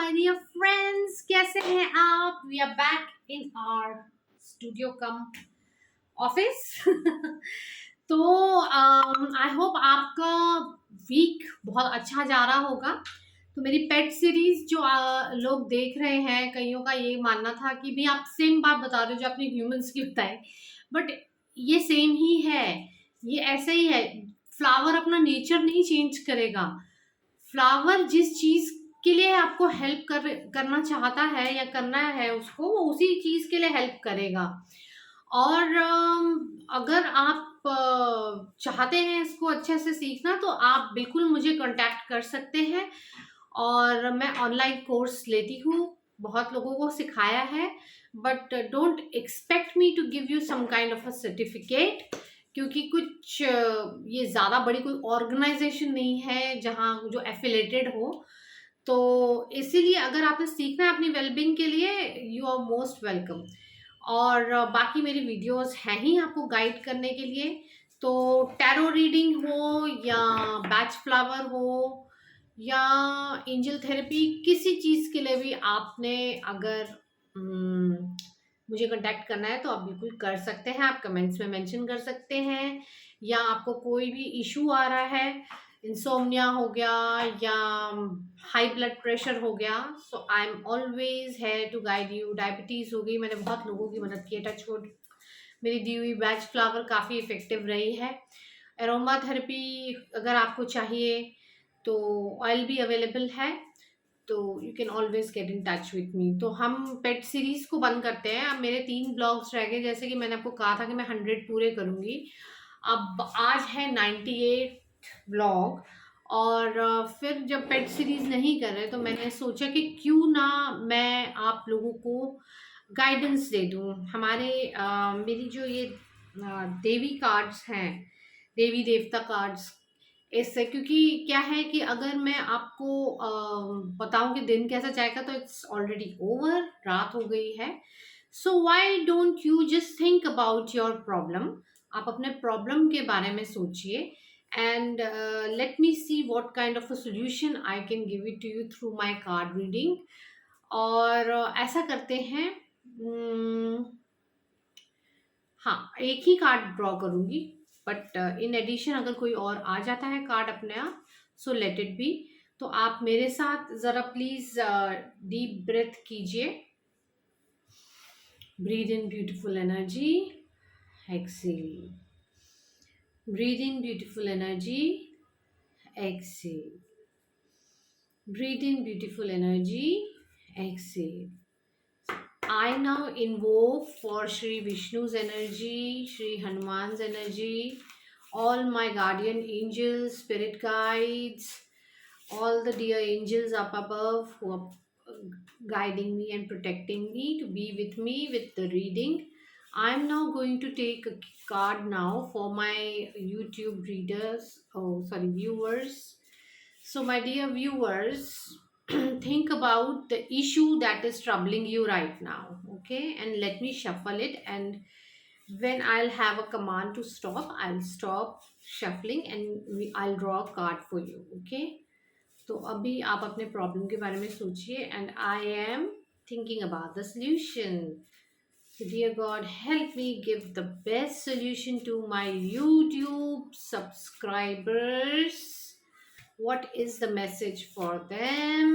My dear friends, कैसे हैं आप? We are back in our studio cum office. तो आई होप आपका वीक बहुत अच्छा जा रहा होगा। तो मेरी पेट सीरीज जो लोग देख रहे हैं, कईयों का ये मानना था कि भी आप सेम बात बता रहे हो जो अपने ह्यूमंस की बताए, बट ये सेम ही है, ये ऐसा ही है। फ्लावर अपना नेचर नहीं चेंज करेगा। फ्लावर जिस चीज के लिए आपको हेल्प करना चाहता है या करना है उसको, वो उसी चीज के लिए हेल्प करेगा। और अगर आप चाहते हैं इसको अच्छे से सीखना, तो आप बिल्कुल मुझे कांटेक्ट कर सकते हैं। और मैं ऑनलाइन कोर्स लेती हूँ, बहुत लोगों को सिखाया है, but don't expect me to give you some kind of a certificate, क्योंकि कुछ ये ज़्यादा बड़ी कोई ऑर्गेनाइजेशन नहीं है जहाँ जो एफिलेटेड हो। तो इसीलिए अगर आपने सीखना है अपनी वेलबींग के लिए, यू आर मोस्ट वेलकम। और बाकी मेरी वीडियोस हैं ही आपको गाइड करने के लिए। तो टैरो रीडिंग हो या बैच फ्लावर हो या एंजल थेरेपी, किसी चीज़ के लिए भी आपने अगर मुझे कांटेक्ट करना है तो आप बिल्कुल कर सकते हैं। आप कमेंट्स में मेंशन कर सकते हैं, या आपको कोई भी इशू आ रहा है, इंसोम्निया हो गया या हाई ब्लड प्रेशर हो गया, सो आई एम ऑलवेज है टू गाइड यू। डायबिटीज़ हो गई, मैंने बहुत लोगों की मदद की है, टच वुड। मेरी दी हुई बैच फ्लावर काफ़ी इफ़ेक्टिव रही है। एरोमा थेरेपी अगर आपको चाहिए तो ऑयल भी अवेलेबल है, तो you can always get in touch with me. तो हम पेट सीरीज को बंद करते हैं। अब मेरे 3 ब्लॉग्स रह गए, जैसे कि मैंने आपको कहा था कि मैं 100 पूरे करूँगी। अब आज है 98 ब्लॉग। और फिर जब पेट सीरीज नहीं कर रहे, तो मैंने सोचा कि क्यों ना मैं आप लोगों को गाइडेंस दे दूँ। हमारे मेरी जो ये देवी कार्ड्स हैं, देवी देवता कार्ड्स, इससे क्योंकि क्या है कि अगर मैं आपको बताऊं कि दिन कैसा जाएगा, तो इट्स ऑलरेडी ओवर, रात हो गई है। So why don't you just think about your problem. आप अपने प्रॉब्लम के बारे में सोचिए, and let me see what kind of a solution I can give it to you through my card reading. और ऐसा करते हैं, हाँ, एक ही कार्ड ड्रॉ करूंगी, बट इन एडिशन अगर कोई और आ जाता है कार्ड अपने आप, सो लेट इट बी। तो आप मेरे साथ ज़रा प्लीज़ डीप ब्रेथ कीजिए। Breathe in beautiful energy, exhale. Breathe in beautiful energy, exhale. Breathe in beautiful energy, exhale. I now invoke for Shri Vishnu's energy, Shri Hanuman's energy, all my guardian angels, spirit guides, all the dear angels up above who are guiding me and protecting me to be with me with the reading. I'm now going to take a card now for my YouTube readers, oh sorry, viewers. So, my dear viewers, think about the issue that is troubling you right now, okay? And let me shuffle it. And when I'll have a command to stop, I'll stop shuffling and I'll draw a card for you, okay? तो अभी आप अपने problem के बारे में सोचिए, and I am thinking about the solution. Dear God, help me give the best solution to my YouTube subscribers. What is the message for them?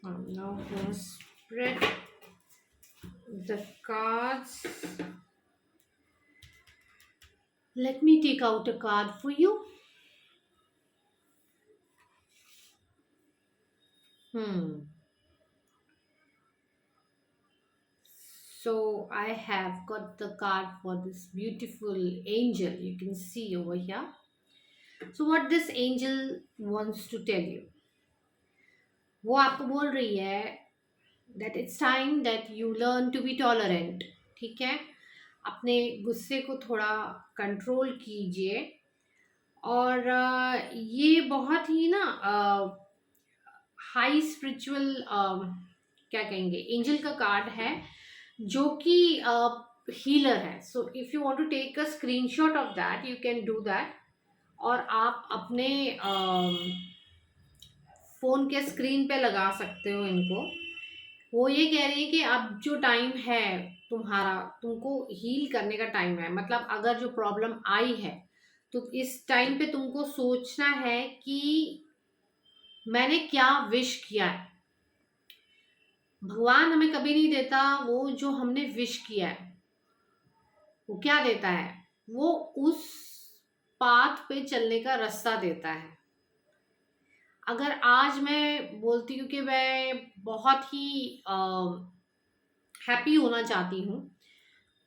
I'm now going to spread the cards. Let me take out a card for you. So I have got the card for this beautiful angel. You can see over here. So what this angel wants to tell you, वो आपको बोल रही है that it's time that you learn to be tolerant. ठीक है, अपने गुस्से को थोड़ा कंट्रोल कीजिए। और ये बहुत ही ना हाई स्पिरिचुअल, क्या कहेंगे, एंजल का कार्ड है। जो कि हीलर है। So if you want to take a screenshot of that, you can do that. और आप अपने फोन के स्क्रीन पे लगा सकते हो इनको। वो ये कह रही है कि अब जो टाइम है तुम्हारा, तुमको हील करने का टाइम है। मतलब अगर जो प्रॉब्लम आई है, तो इस टाइम पे तुमको सोचना है कि मैंने क्या विश किया है। भगवान हमें कभी नहीं देता वो जो हमने विश किया है। वो क्या देता है? वो उस पाथ पे चलने का रास्ता देता है। अगर आज मैं बोलती हूँ कि मैं बहुत ही हैप्पी होना चाहती हूँ,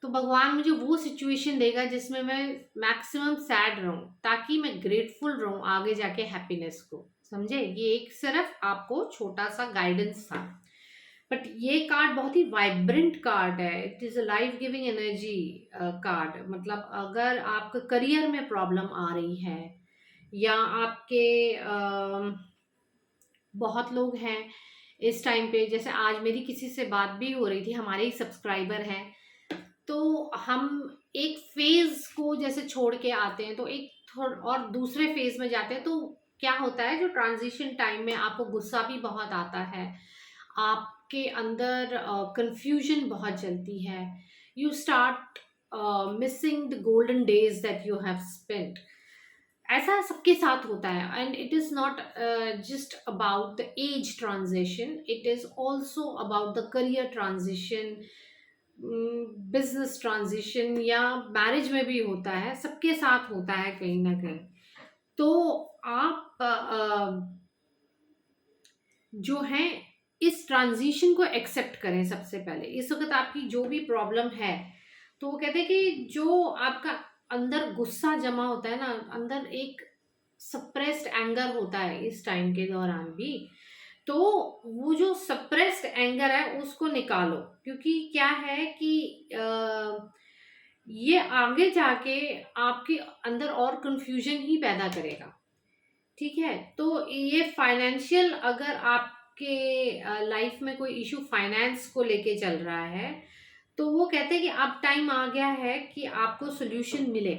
तो भगवान मुझे वो सिचुएशन देगा जिसमें मैं मैक्सिमम सैड रहूं, ताकि मैं ग्रेटफुल रहूं आगे जाके हैप्पीनेस को। समझे? ये एक सिर्फ आपको छोटा सा गाइडेंस था। बट ये कार्ड बहुत ही वाइब्रेंट कार्ड है। It is a life giving energy card. मतलब अगर आपका करियर में प्रॉब्लम आ रही है, या आपके बहुत लोग हैं इस टाइम पे, जैसे आज मेरी किसी से बात भी हो रही थी, हमारे ही सब्सक्राइबर हैं। तो हम एक फेज को जैसे छोड़ के आते हैं, तो एक थोड़ा और दूसरे फेज में जाते हैं। तो क्या होता है, जो ट्रांजिशन टाइम में आपको गुस्सा भी बहुत आता है, आपके अंदर कंफ्यूजन बहुत चलती है। You start missing the golden days that you have spent. ऐसा सबके साथ होता है। And it is not just about the age transition, it is also about the career transition, business transition, या मैरिज में भी होता है। सबके साथ होता है कहीं ना कहीं। तो आप जो है इस ट्रांजिशन को एक्सेप्ट करें। सबसे पहले इस वक्त आपकी जो भी प्रॉब्लम है, तो वो कहते हैं कि जो आपका अंदर गुस्सा जमा होता है ना, अंदर एक सप्रेस्ड एंगर होता है इस टाइम के दौरान भी, तो वो जो सप्रेस्ड एंगर है उसको निकालो। क्योंकि क्या है कि ये आगे जाके आपके अंदर और कंफ्यूजन ही पैदा करेगा। ठीक है? तो ये फाइनेंशियल, अगर आपके लाइफ में कोई इशू फाइनेंस को लेके चल रहा है, तो वो कहते हैं कि अब टाइम आ गया है कि आपको सोल्यूशन मिले।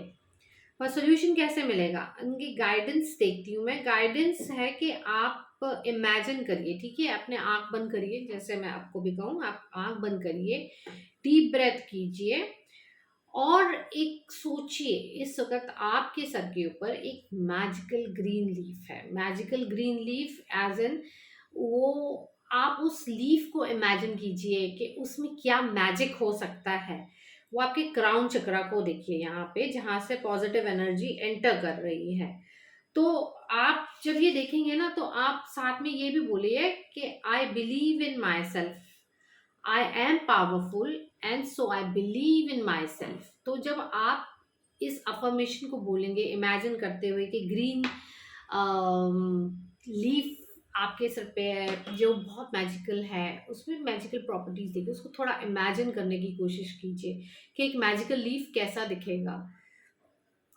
और सोल्यूशन कैसे मिलेगा? उनकी गाइडेंस देखती हूँ मैं। गाइडेंस है कि आप इमेजिन करिए। ठीक है? अपने आंख बंद करिए, जैसे मैं आपको भी कहूँ, आप आंख बंद करिए, डीप ब्रेथ कीजिए, और एक सोचिए इस वक्त आपके सर के ऊपर एक मैजिकल ग्रीन लीफ है। Magical green leaf as in, वो आप उस लीफ को इमेजिन कीजिए कि उसमें क्या मैजिक हो सकता है। वो आपके क्राउन चक्रा को देखिए, यहाँ पे जहाँ से पॉजिटिव एनर्जी एंटर कर रही है। तो आप जब ये देखेंगे ना, तो आप साथ में ये भी बोलिए कि I believe in my self, I am powerful, and so I believe in my self. तो जब आप इस अफर्मेशन को बोलेंगे इमेजिन करते हुए कि ग्रीन लीफ आपके सर पे है, जो बहुत मैजिकल है, उसमें मैजिकल प्रॉपर्टीज देखिए, उसको थोड़ा इमेजिन करने की कोशिश कीजिए कि एक मैजिकल लीफ कैसा दिखेगा।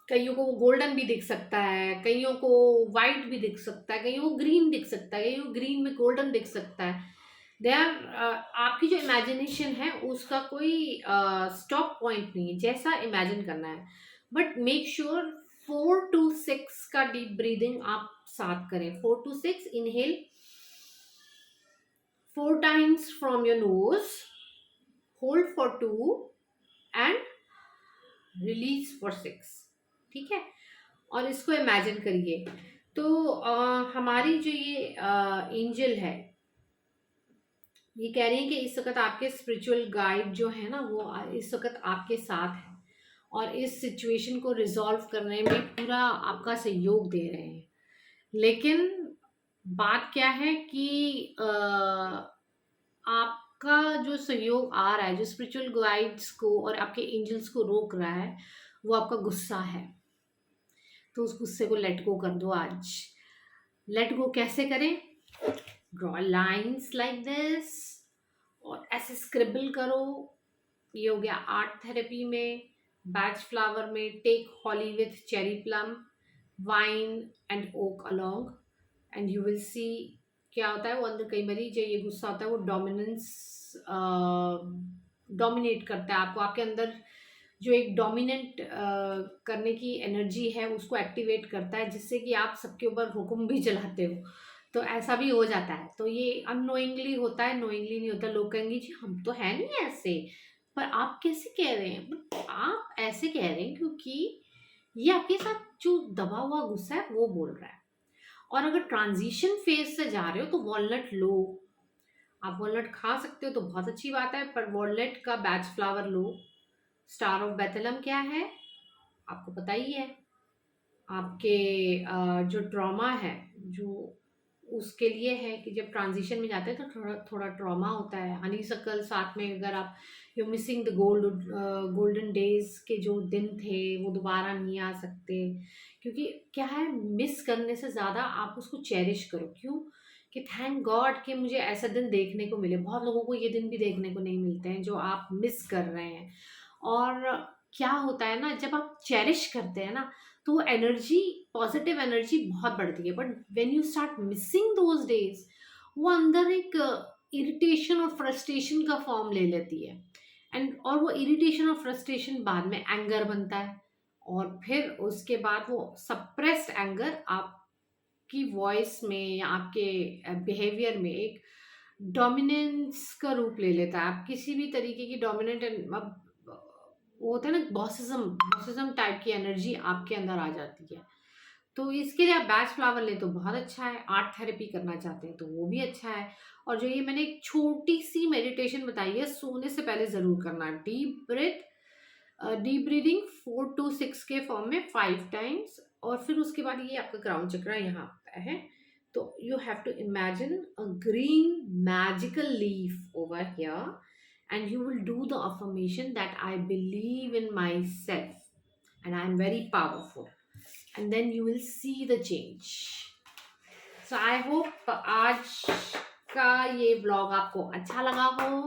कईयों को वो गोल्डन भी दिख सकता है, कईयों को वाइट भी दिख सकता है, कईयों को ग्रीन दिख सकता है, कईयों को ग्रीन में गोल्डन दिख सकता है। दे आर आपकी जो इमेजिनेशन है उसका कोई स्टॉप पॉइंट नहीं है, जैसा इमेजिन करना है। बट मेक श्योर 4 to 6 का डीप ब्रीदिंग आप साथ करें। 4 to 6 inhale 4 times from your nose, hold for 2, and release for 6। ठीक है? और इसको इमेजिन करिए। तो हमारी जो ये एंजल है, ये कह रही है कि इस वक्त आपके स्पिरिचुअल गाइड जो है ना, वो इस वक्त आपके साथ है, और इस सिचुएशन को रिजॉल्व करने में पूरा आपका सहयोग दे रहे हैं। लेकिन बात क्या है कि आपका जो सहयोग आ रहा है, जो स्पिरिचुअल गाइड्स को और आपके एंजल्स को रोक रहा है, वो आपका गुस्सा है। तो उस गुस्से को लेट गो कर दो आज। लेट गो कैसे करें? ड्रॉ लाइंस लाइक दिस, और ऐसे स्क्रिबल करो। ये हो गया आर्ट थेरेपी में। बैच फ्लावर में, take holly with cherry plum, vine and oak along, and you will see क्या होता है। वो अंदर कई बारी जो ये गुस्सा होता है वो डोमिनेंस डोमिनेट करता है आपको, आपके अंदर जो एक डोमिनेंट करने की एनर्जी है उसको एक्टिवेट करता है, जिससे कि आप सबके ऊपर हुक्म भी चलाते हो। तो ऐसा भी हो जाता है, तो ये अननोइंगली होता है, नोइंगली नहीं होता। लोग कहेंगे जी हम तो है नहीं ऐसे, पर आप कैसे कह रहे हैं? बट आप ऐसे कह रहे हैं क्योंकि ये आपके साथ जो दबा हुआ गुस्सा है वो बोल रहा है। और अगर ट्रांजिशन फेज से जा रहे हो तो वॉलनट लो, आप वॉलनट खा सकते हो तो बहुत अच्छी बात है, पर वॉलनट का batch flower low. Star of Bethlehem क्या है आपको पता ही है। आपके जो ट्रॉमा है, जो उसके लिए है कि जब ट्रांजिशन में जाते हैं तो थोड़ा थोड़ा ट्रॉमा होता है। हनी सक्कल साथ में, अगर आप you missing the golden days के जो दिन थे वो दोबारा नहीं आ सकते, क्योंकि क्या है, मिस करने से ज़्यादा आप उसको चेरिश करो। क्यों? कि थैंक गॉड कि मुझे ऐसा दिन देखने को मिले। बहुत लोगों को ये दिन भी देखने को नहीं मिलते हैं जो आप मिस कर रहे हैं। और क्या होता है ना, जब आप चेरिश करते हैं ना तो एनर्जी, पॉजिटिव एनर्जी बहुत बढ़ती है। But when you start missing those days, वो अंदर एक इरिटेशन और फ्रस्ट्रेशन का फॉर्म ले लेती है। और वो इरिटेशन और फ्रस्ट्रेशन बाद में एंगर बनता है, और फिर उसके बाद वो सप्रेस्ड एंगर आपकी वॉइस में या आपके बिहेवियर में एक डोमिनेंस का रूप ले लेता है। आप किसी भी तरीके की डोमिनेंट, अब वो होता है ना बॉसिज्म, बॉसिज्म टाइप की एनर्जी आपके अंदर आ जाती है। तो इसके लिए आप बैच फ्लावर ले तो बहुत अच्छा है। आर्ट थेरेपी करना चाहते हैं तो वो भी अच्छा है। और जो ये मैंने एक छोटी सी मेडिटेशन बताई है, सोने से पहले ज़रूर करना। डीप ब्रीदिंग 4 to 6 के फॉर्म में 5 टाइम्स। और फिर उसके बाद ये आपका क्राउन चक्रा यहाँ आता है। तो you have to imagine a green magical leaf over here, and you will do the affirmation that I believe in myself and I am very powerful, and then you will see the change. So I hope आज का ये blog आपको अच्छा लगा हो।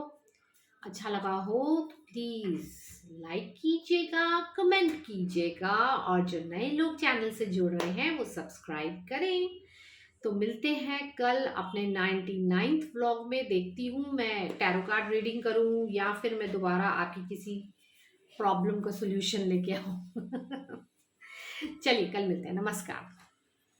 अच्छा लगा हो तो प्लीज लाइक कीजिएगा, कमेंट कीजिएगा, और जो नए लोग चैनल से जुड़ रहे हैं वो सब्सक्राइब करें। तो मिलते हैं कल अपने 99th व्लॉग में। देखती हूँ मैं टैरो कार्ड रीडिंग करूँ या फिर मैं दोबारा आपकी किसी प्रॉब्लम का सोल्यूशन लेके आऊँ। चलिए कल मिलते हैं। नमस्कार।